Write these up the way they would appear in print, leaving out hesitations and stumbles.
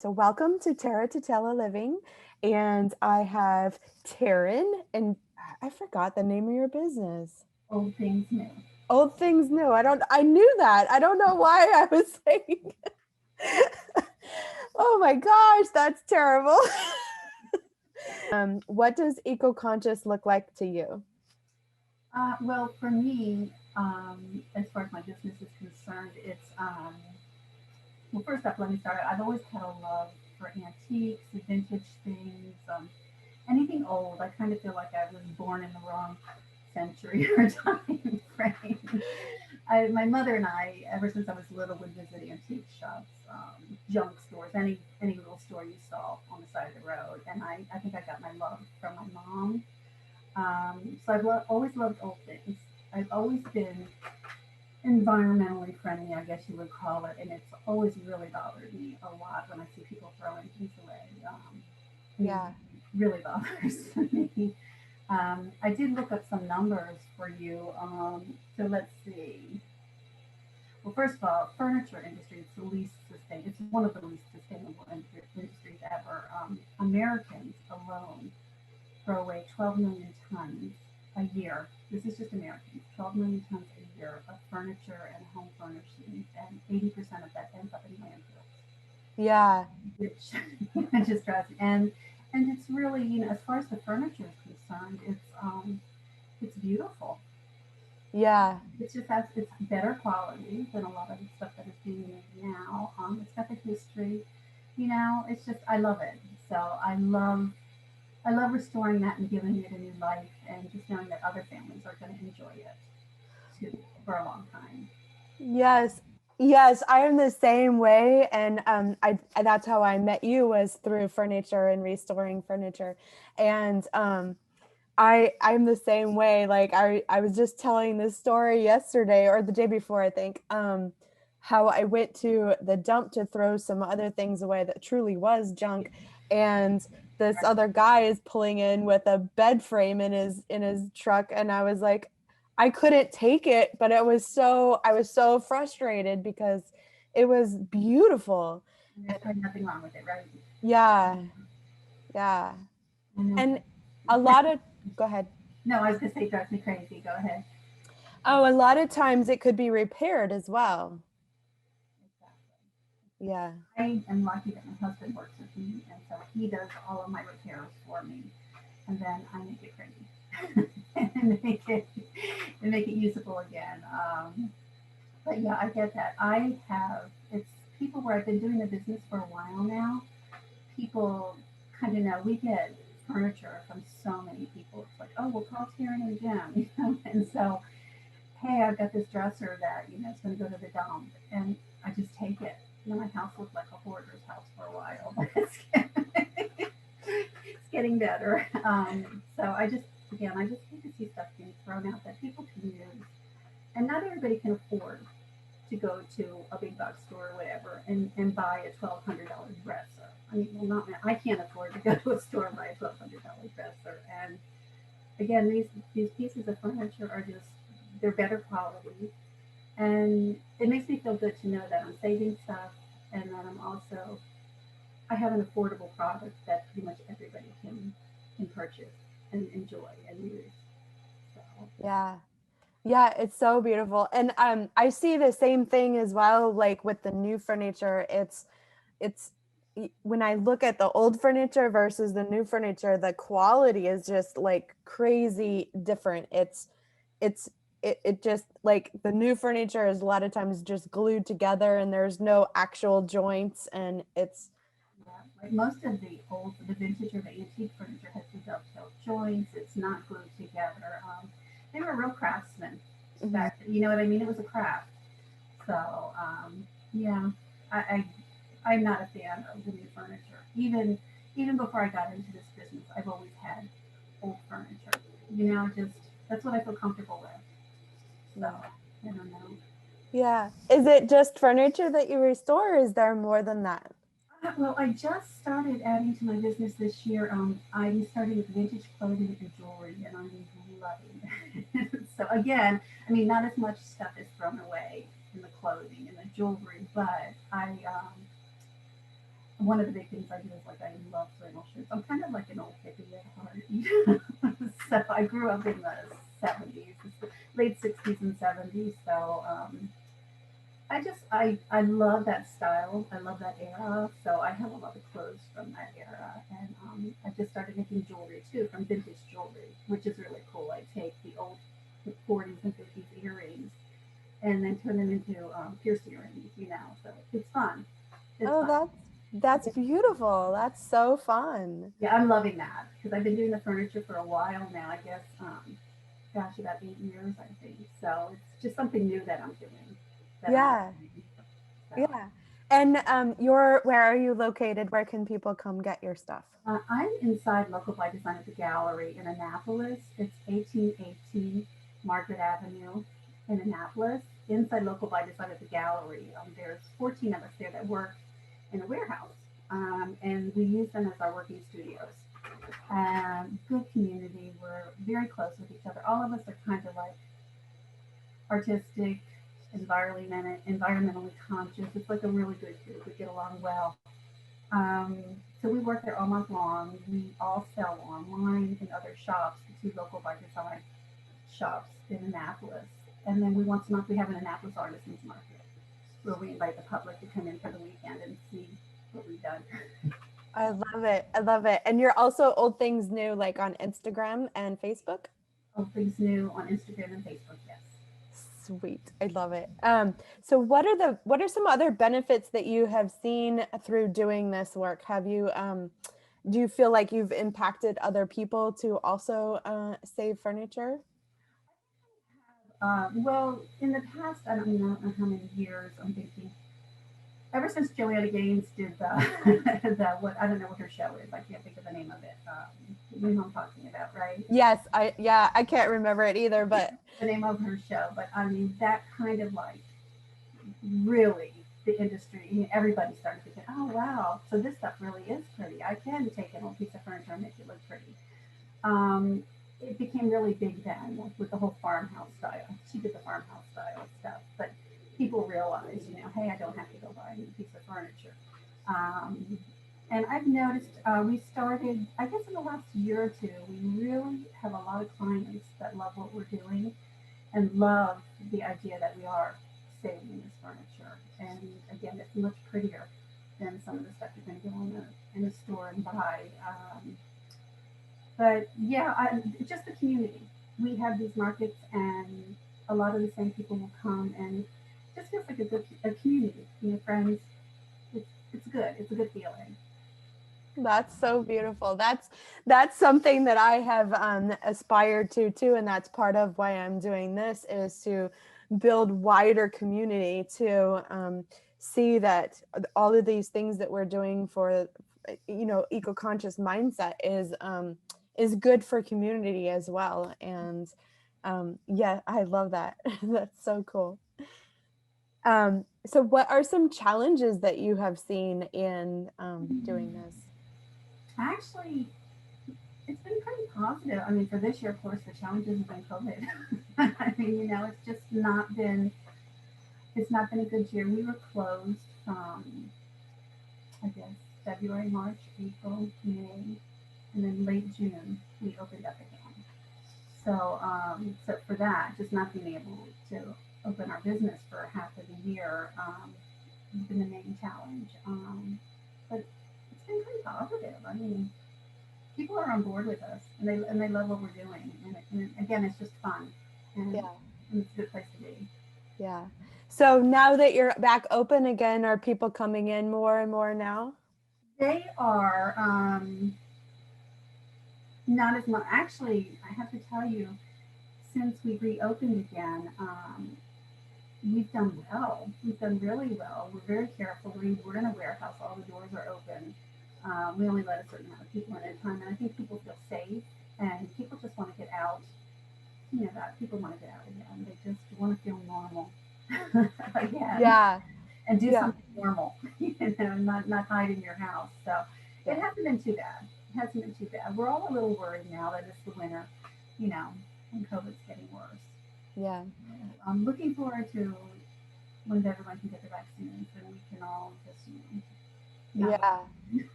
So welcome to Terra Tutela Living, and I have Tarin, and I forgot the name of your business. Old things new. Old Things New. I knew that. I don't know why I was saying. Oh my gosh, that's terrible. What does eco-conscious look like to you? Well, for me, as far as my business is concerned, it's well. First up, let me start. I've always had a love for antiques, vintage things, anything old. I kind of feel like I was born in the wrong century or time frame. My mother and I, ever since I was little, would visit antique shops, junk stores, any little store you saw on the side of the road. And I think I got my love from my mom. So always loved old things. I've always been environmentally friendly, I guess you would call it, and it's always really bothered me a lot when I see people throwing things away. I mean, Yeah. really bothers me. I did look up some numbers for you. So let's see. Well, first of all, furniture industry is the least sustainable. It's one of the least sustainable industries ever. Americans alone throw away 12 million tons a year. This is just Americans, 12 million tons a year of furniture and home furnishings, and 80% of that ends up in landfills, Yeah. which just drives me. And it's really, as far as the furniture is concerned, it's beautiful. Yeah. It just has it's better quality than a lot of the stuff that is being made now. It's got the history, It's just I love it. So I love restoring that and giving it a new life, and just knowing that other families are going to enjoy it too for a long time. Yes. Yes, I am the same way, and that's how I met you, was through furniture and restoring furniture. And I'm the same way. Like I was just telling this story yesterday or the day before, I think. How I went to the dump to throw some other things away that truly was junk, and this other guy is pulling in with a bed frame in his truck, and I was like, I couldn't take it, but I was so frustrated because it was beautiful. And there's And probably nothing wrong with it, right? yeah, yeah. I know. And a lot of go ahead. No, I was going to say it drives me crazy. Go ahead. Oh, a lot of times it could be repaired as well. Yeah. I am lucky that my husband works with me, and so he does all of my repairs for me, and then I make it crazy and make it usable again. But yeah, I get that. It's people where I've been doing the business for a while now. People kind of know we get furniture from so many people. It's like, oh, we'll call Taryn and Jim, and so, hey, I've got this dresser that it's going to go to the dump, and I just take it. My house looked like a hoarder's house for a while, but it's getting better. So I just hate to see stuff being thrown out that people can use, and not everybody can afford to go to a big box store or whatever and buy a $1,200 dresser. I mean, well, not I can't afford to go to a store and buy a $1,200 dresser. And again, these pieces of furniture are just they're better quality, and it makes me feel good to know that I'm saving stuff, and that I have an affordable product that pretty much everybody can purchase and enjoy and use. So Yeah. Yeah, it's so beautiful. And I see the same thing as well, like with the new furniture. It's when I look at the old furniture versus the new furniture, the quality is just like crazy different. It's it just like the new furniture is a lot of times just glued together and there's no actual joints, and it's yeah, like most of the vintage or the antique furniture has the dovetail joints. It's not glued together. They were real craftsmen mhm. back. You know what I mean? It was a craft. So yeah, I I'm not a fan of the new furniture. Even before I got into this business, I've always had old furniture. Just that's what I feel comfortable with. So Yeah. I don't know. Yeah. Is it just furniture that you restore, or is there more than that? Well, I just started adding to my business this year. I'm starting with vintage clothing and jewelry, and I'm loving it. So again, I mean, not as much stuff is thrown away in the clothing and the jewelry, but one of the big things I do is like I love flannel shirts. I'm kind of like an old hippie at heart. So I grew up in the 70s, late 60s and 70s. So I love that style. I love that era. So I have a lot of clothes from that era, and I just started making jewelry too from vintage jewelry, which is really cool. I take the old 40s and 50s earrings and then turn them into pierced earrings. So it's fun. It's Oh, fun. that's beautiful. That's so fun. Yeah, I'm loving that because I've been doing the furniture for a while now. I guess, gosh, about 8 years, I think. So it's just something new that I'm doing. That I'm Yeah. learning. So Yeah. And you're where are you located? Where can people come get your stuff? I'm inside Local by Design at the Gallery in Annapolis. It's 1818 Margaret Avenue in Annapolis. Inside Local by Design at the Gallery, there's 14 of us there that work in a warehouse, and we use them as our working studios. Good community. We're very close with each other. All of us are kind of like artistic, environmentally conscious. It's like a really good group. We get along well. So we work there all month long. We all sell online in other shops, the two local by design shops in Annapolis. And then once a month we have an Annapolis Artisans Market where we invite the public to come in for the weekend and see what we've done. I love it. I love it. And you're also Old Things New, like on Instagram and Facebook? All things new on Instagram and Facebook, yes. Sweet. I love it. So what are some other benefits that you have seen through doing this work? Have you do you feel like you've impacted other people to also save furniture? Well, in the past, I don't know how many years, I'm thinking, ever since Joanna Gaines did the, the what I don't know what her show is. I can't think of the name of it. You know who I'm talking about, right? Yes, I can't remember it either, but The name of her show, but I mean that kind of like really the industry. I mean, everybody started thinking, oh wow, so this stuff really is pretty. I can take an old piece of furniture and make it look pretty. Um, it became really big then, like with the whole farmhouse style. She did the farmhouse style stuff, but people realized, hey, I don't have to go buy a new piece of furniture. Um, and I've noticed we started, I guess, in the last year or two, we really have a lot of clients that love what we're doing and love the idea that we are saving this furniture. And again, it's much prettier than some of the stuff you're going to go in the store and buy. But yeah, just the community. We have these markets, and a lot of the same people will come, and it just feels like a community. Friends. It's good. It's a good feeling. that's so beautiful. That's something that I have aspired to too, and that's part of why I'm doing this is to build wider community to see that all of these things that we're doing for eco-conscious mindset is good for community as well. And yeah, I love that. That's so cool. So what are some challenges that you have seen in doing this? Actually, it's been pretty positive. I mean, for this year, of course, the challenges have been COVID. I mean, it's just not been. It's not been a good year. We were closed from, I guess, February, March, April, May, and then late June we opened up again. So for that, just not being able to open our business for half of the year has been the main challenge. But it's been pretty positive. I mean, people are on board with us, and they love what we're doing. And again, it's just fun, and, Yeah. and it's a good place to be. Yeah. So now that you're back open again, are people coming in more and more now? They are not as much. Actually, I have to tell you, since we reopened again, we've done well. We've done really well. We're very careful. We're in a warehouse. All the doors are open. We only let a certain amount of people in at a time, and I think people feel safe, and people just want to get out. That people want to get out again. They just want to feel normal again Yeah. and do Yeah. something normal. Not hide in your house. So it Yeah. hasn't been too bad. It hasn't been too bad. We're all a little worried now that it's the winter, you know, and COVID's getting worse. Yeah. I'm looking forward to when everyone can get the vaccines and we can all just Not Yeah.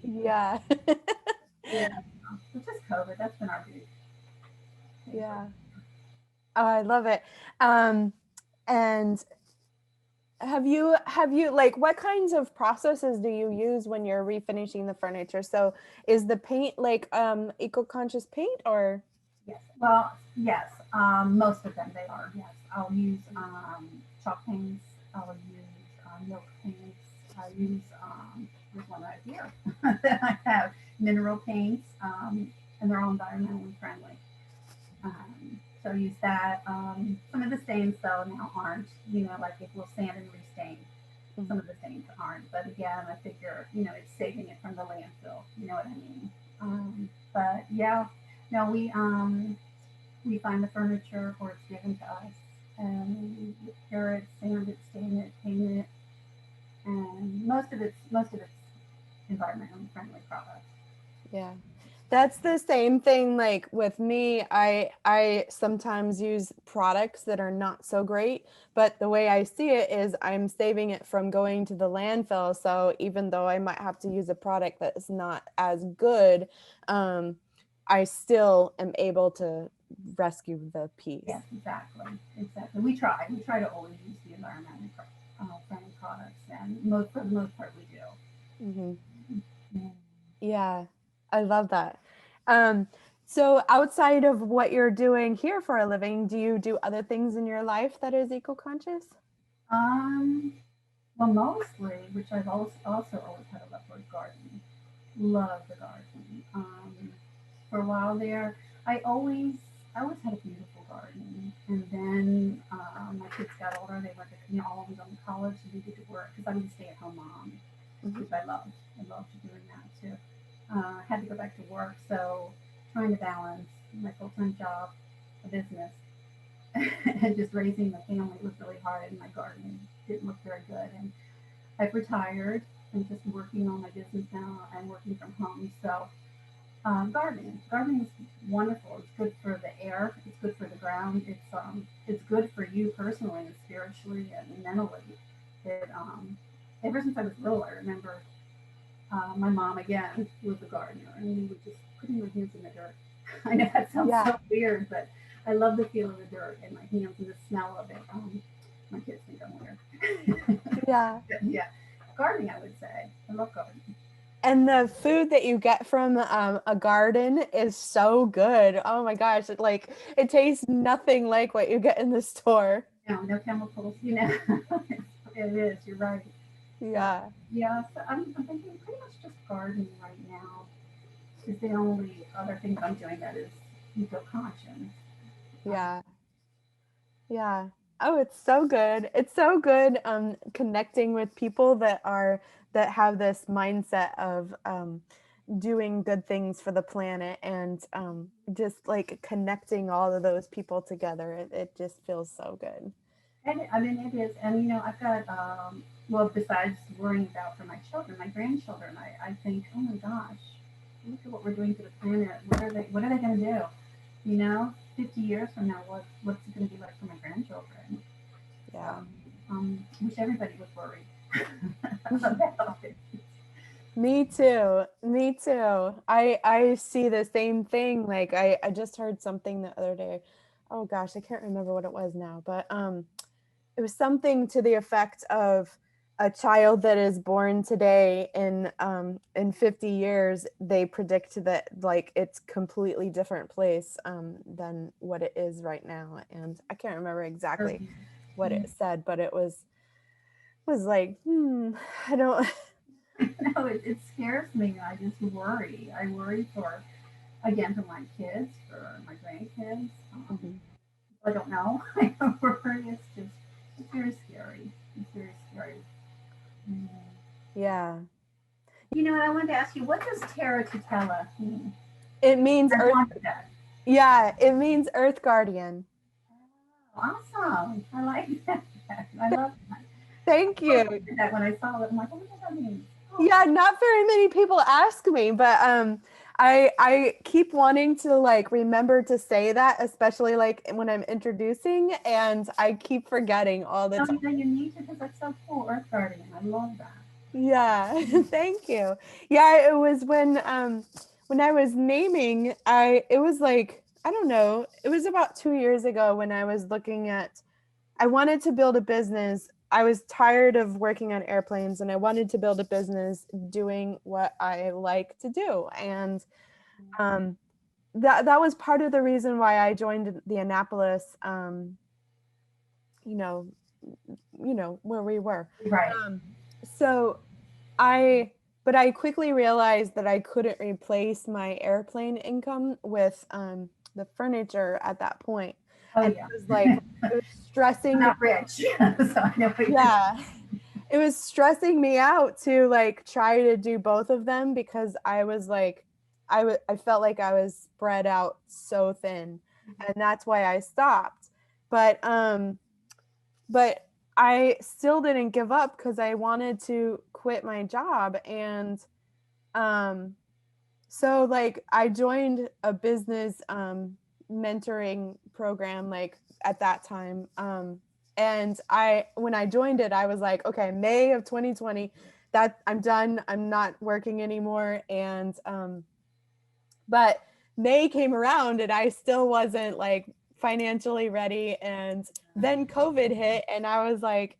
Yeah. yeah. It's just COVID. That's been our big thing for. Yeah. Oh, I love it. And have you like what kinds of processes do you use when you're refinishing the furniture? So is the paint like eco-conscious paint or Yes. Well, yes. Most of them they are. Yes. I'll use chalk paints. I'll use milk paints. I use there's one right here that I have mineral paints, and they're all environmentally friendly. So I use that. Some of the stains though now aren't. Like it will sand and restain. Some Mhm. of the stains aren't. But again, I figure it's saving it from the landfill. You know what I mean? But yeah, no, we find the furniture or it's given to us, and we repair it, sand it, stain it, paint it, and most of it's environmentally friendly products. Yeah. That's the same thing like with me. I sometimes use products that are not so great, but the way I see it is I'm saving it from going to the landfill. So even though I might have to use a product that is not as good, um, I still am able to rescue the piece. Yes, exactly. We try to always use the environmentally friendly products, and for the most part, we do. Hmm. Mm. Yeah, I love that. Um, so outside of what you're doing here for a living, do you do other things in your life that is eco-conscious? Um, well, mostly, which I've also always had a love for, is gardening. Love the garden. For a while there, I always I always had a beautiful garden, and then my kids got older. They went to all of them going to college and needed to work because I was a stay-at-home mom, Mhm. which I loved. I loved doing that too. Had to go back to work, so trying to balance my full-time job, a business, and just raising my family was really hard, and my gardening didn't look very good. And I've retired and just working on my business now and working from home. So gardening is wonderful. It's good for the air. It's good for the ground. It's good for you personally and spiritually and mentally. Ever since I was little, I remember my mom again was a gardener, and we would just putting my hands in the dirt. I know that sounds Yeah, so weird, but I love the feel of the dirt in my hands and the smell of it. My kids think I'm weird. yeah. Yeah, gardening, I would say. I love gardening. And the food that you get from a garden is so good. Oh my gosh, it tastes nothing like what you get in the store. No chemicals. It is. You're right. So Yeah, yeah, so I'm thinking pretty much just gardening right now is the only other thing that I'm doing that is eco-conscious. Um, yeah, yeah. Oh, it's so good. It's so good connecting with people that have this mindset of doing good things for the planet and just like connecting all of those people together. It just feels so good. and I mean it is, and I've got well, besides worrying about for my children, my grandchildren, I think, oh my gosh, look at what we're doing to the planet. What are they going to do? 50 years from now, what's it going to be like for my grandchildren? So Yeah. wish everybody would worry about it. Me too. Me too. I see the same thing. Like I just heard something the other day. Oh gosh, I can't remember what it was now, but it was something to the effect of a child that is born today in 50 years they predict that like it's completely different place than what it is right now, and I can't remember exactly what it said, but it was like I don't. No, it scares me. I just worry. I worry again, for my kids, for my grandkids. Mhm. I don't know. I worry. It's very scary. It's very scary. Mm. Yeah. I wanted to ask you, what does Terra Tutela mean? It means I've earth. wondered that. Yeah, it means earth guardian. Awesome. I like that. I love that. Thank I you. wondered that when I saw it. I'm like, what does that mean? Oh, Yeah, not very many people ask me, but I keep wanting to like remember to say that, especially like when I'm introducing, and I keep forgetting all the no, time. you need to because that's so cool. Earth Guardian. I love that. Yeah, thank you. Yeah, it was when I was naming, it was like, I don't know, it was about 2 years ago when I was looking at, I wanted to build a business. I was tired of working on airplanes and I wanted to build a business doing what I like to do. And um that was part of the reason why I joined the Annapolis, you know, where we were. Right. Um, so I, but I quickly realized that I couldn't replace my airplane income with the furniture at that point. Oh And yeah. it was like, it was I'm stressing me. not rich, so I know what you're Yeah. It was stressing me out to like try to do both of them because I was like, I felt like I was spread out so thin. And that's why I stopped. But, um, but I still didn't give up because I wanted to quit my job. And um, so like I joined a business mentoring program like at that time. And when I joined it, I was like, okay, May of 2020, that I'm done. I'm not working anymore. And but May came around and I still wasn't like financially ready. And then COVID hit and I was like,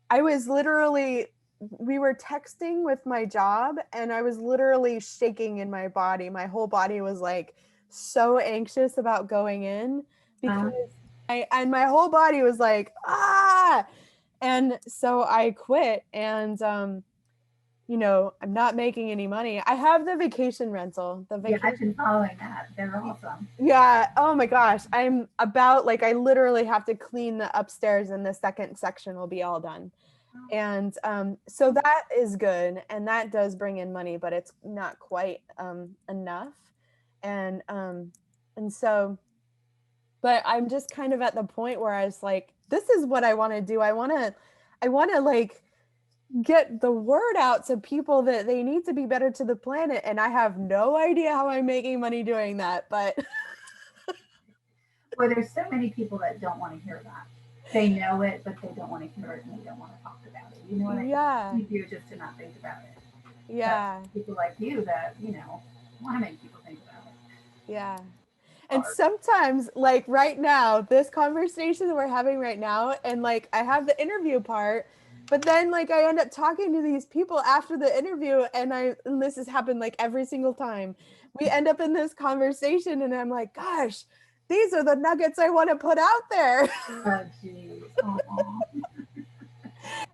I was literally, we were texting with my job and I was literally shaking in my body. My whole body was like so anxious about going in because and my whole body was like, ah. And so I quit and, I'm not making any money. I have the vacation rental, the yeah, I've vacation. been following that. They're awesome. Yeah. Oh my gosh. I'm about like, I literally have to clean the upstairs and the second section will be all done. And so that is good and that does bring in money, but it's not quite enough. And and so, but I'm just kind of at the point where I was like, this is what I want to do. I want to like get the word out to people that they need to be better to the planet. And I have no idea how I'm making money doing that, but Well, there's so many people that don't want to hear that. They know it, but they don't want to hear it and they don't want to talk about it. You know what I yeah, mean? You do just to not think about it. But yeah, people like you that, want to make people think about it. yeah. And Hard. sometimes, like right now, this conversation that we're having right now, and like I have the interview part, but then like I end up talking to these people after the interview, and this has happened like every single time. We end up in this conversation, and I'm like, gosh, these are the nuggets I want to put out there. Oh, geez. Oh,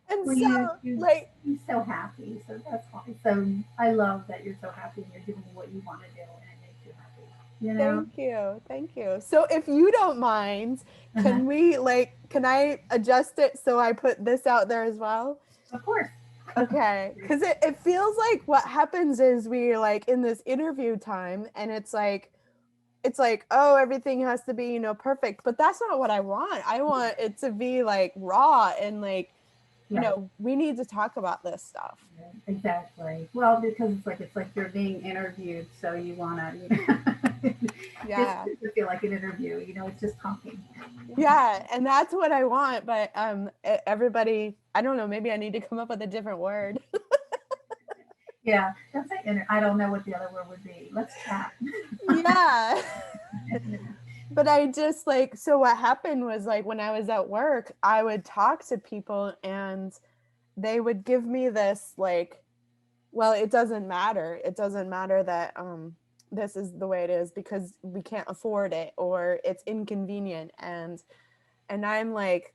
And well, so, like, you're so happy. So that's fine. So I love that you're so happy and you're doing what you want to do and it makes you happy. You know? thank you, thank you. So, if you don't mind, Uh-huh. can I adjust it so I put this out there as well? Of course. Okay, because it feels like what happens is we like in this interview time, and it's like, oh, everything has to be perfect, but that's not what I want. I want it to be like raw and like Yeah. we need to talk about this stuff. Exactly. Well, because it's like you're being interviewed, so you wanna, just Yeah, to feel like an interview. It's just talking. yeah, and that's what I want. But everybody, I don't know. Maybe I need to come up with a different word. Yeah, don't say I don't know what the other word would be. Let's chat. Yeah. But I just like, so what happened was like when I was at work, I would talk to people and they would give me this like, well, it doesn't matter. It doesn't matter that this is the way it is because we can't afford it or it's inconvenient. And I'm like,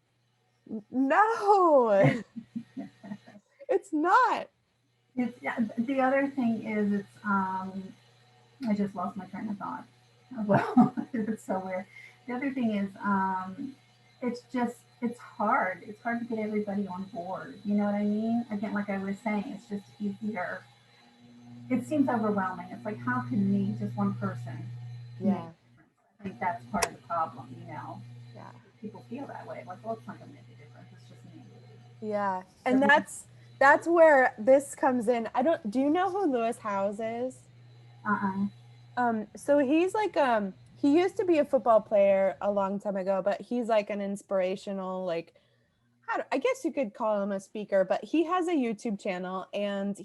no, it's not. It's yeah, the other thing is I just lost my train of thought. Well, it's so weird. The other thing is it's hard. It's hard to get everybody on board. You know what I mean? Again, like I was saying, it's just easier. It seems overwhelming. It's like how can me, just one person, make Yeah. a difference? I think that's part of the problem. Yeah. People feel that way. Like, well, it's not going to make a difference. It's just me. Yeah. So And that's where this comes in. Do you know who Lewis Howes is? uh-uh. So he's like he used to be a football player a long time ago, but he's like an inspirational like I guess you could call him a speaker, but he has a YouTube channel, and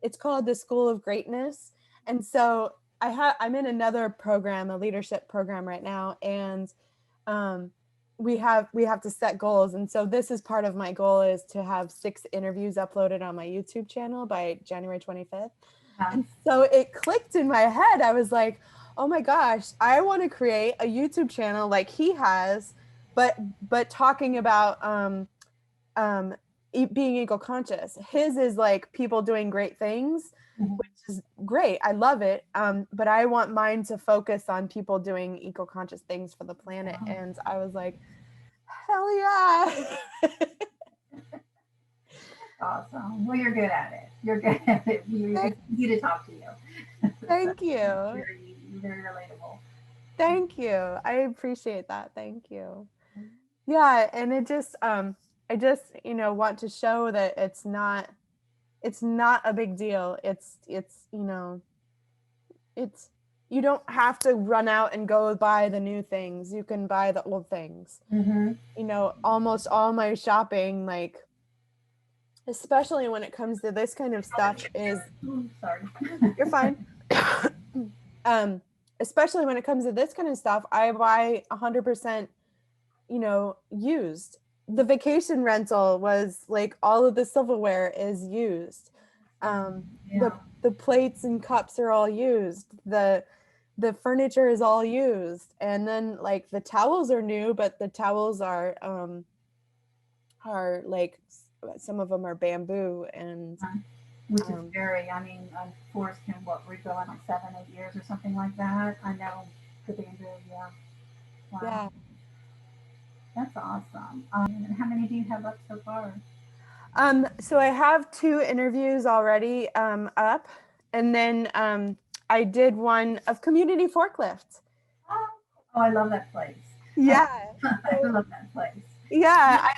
it's called the School of Greatness. And so I'm in another program, a leadership program right now, and um, we have to set goals. And so this is part of my goal, is to have 6 interviews uploaded on my YouTube channel by January 25th. And so it clicked in my head. I was like, oh my gosh, I want to create a YouTube channel like he has, but talking about um being eco-conscious. His is like people doing great things, Mhm. which is great. I love it. But I want mine to focus on people doing eco-conscious things for the planet. And I was like, hell yeah. Awesome. Well, you're good at it. You're good at it. thank, It's easy to talk to you. So, thank you. very relatable. Thank you. I appreciate that. Thank you. Yeah, and I just, want to show that it's not a big deal. It's you don't have to run out and go buy the new things. You can buy the old things. Mm-hmm. Almost all my shopping, like, especially when it comes to this kind of stuff, is Ooh, sorry. you're fine. um Especially when it comes to this kind of stuff, I buy 100%, used. The vacation rental was like, all of the silverware is used. The Yeah. the plates and cups are all used. The furniture is all used. And then like the towels are new, but the towels are like, some of them are bamboo. And Which is um very, I mean, forest can what we go on like 7, 8 years or something like that. I know the bamboo, yeah. Wow, yeah. that's awesome. And how many do you have up so far? So I have 2 interviews already up, and then I did one of community forklift. Oh, oh, I love that place. Yeah. I So love that place. yeah,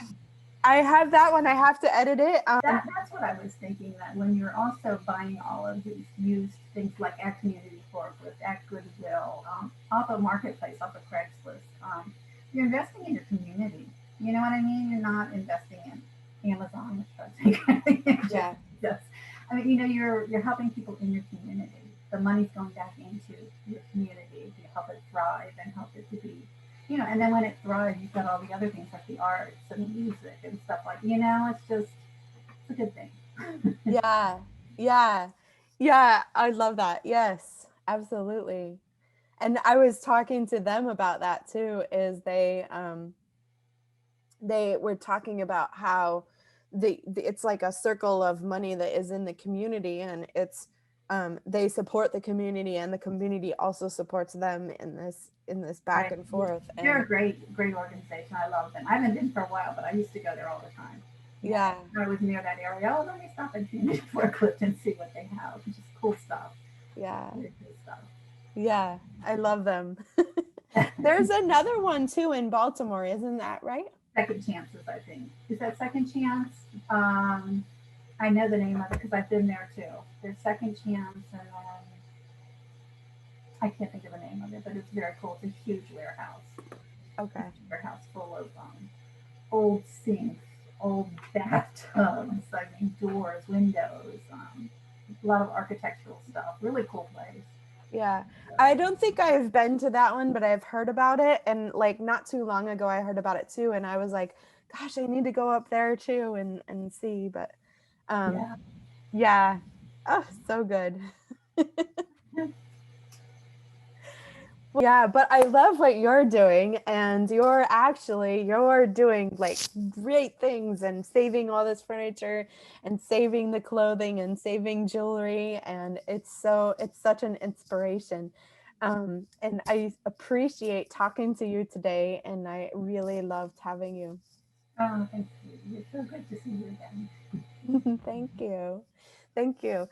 I have that one. I have to edit it. That's what I was thinking. That when you're also buying all of these used things like at Community Forklift, at Goodwill, off of Marketplace, off of Craigslist, you're investing in your community. You know what I mean? You're not investing in Amazon, which I think Yeah. just, I mean, you're helping people in your community. The money's going back into your community to help it thrive and help it to be, and then when it thrives, you've got all the other things like the arts and the music and stuff like, it's a good thing. Yeah. Yeah. Yeah. I love that. Yes, absolutely. And I was talking to them about that too, is they were talking about how it's like a circle of money that is in the community, and they support the community, and the community also supports them in this back Right. and forth. They're And a great organization. I love them. I haven't been for a while, but I used to go there all the time. Yeah, yeah, I was near that area. Oh, let me stop at Community Forklift and see what they have. Just cool stuff. yeah, Very cool stuff. yeah, I love them. There's another one too in Baltimore, isn't that right? Second chances, I think. Is that second chance? I know the name of it because I've been there too. There's second chance, and I can't think of the name of it, but it's very cool. It's a huge warehouse. Okay. Huge warehouse full of old sinks, old bathtubs, I mean, doors, windows, a lot of architectural stuff. Really cool place. Yeah. So, I don't think I've been to that one, but I've heard about it. And like not too long ago, I heard about it too. And I was like, gosh, I need to go up there too and see. But um, yeah. yeah. Oh, so good. Yeah, but I love what you're doing, and you're doing like great things, and saving all this furniture, and saving the clothing, and saving jewelry, and it's such an inspiration. And I appreciate talking to you today, and I really loved having you. Oh, thank you. It's so good to see you again. Thank you. Thank you.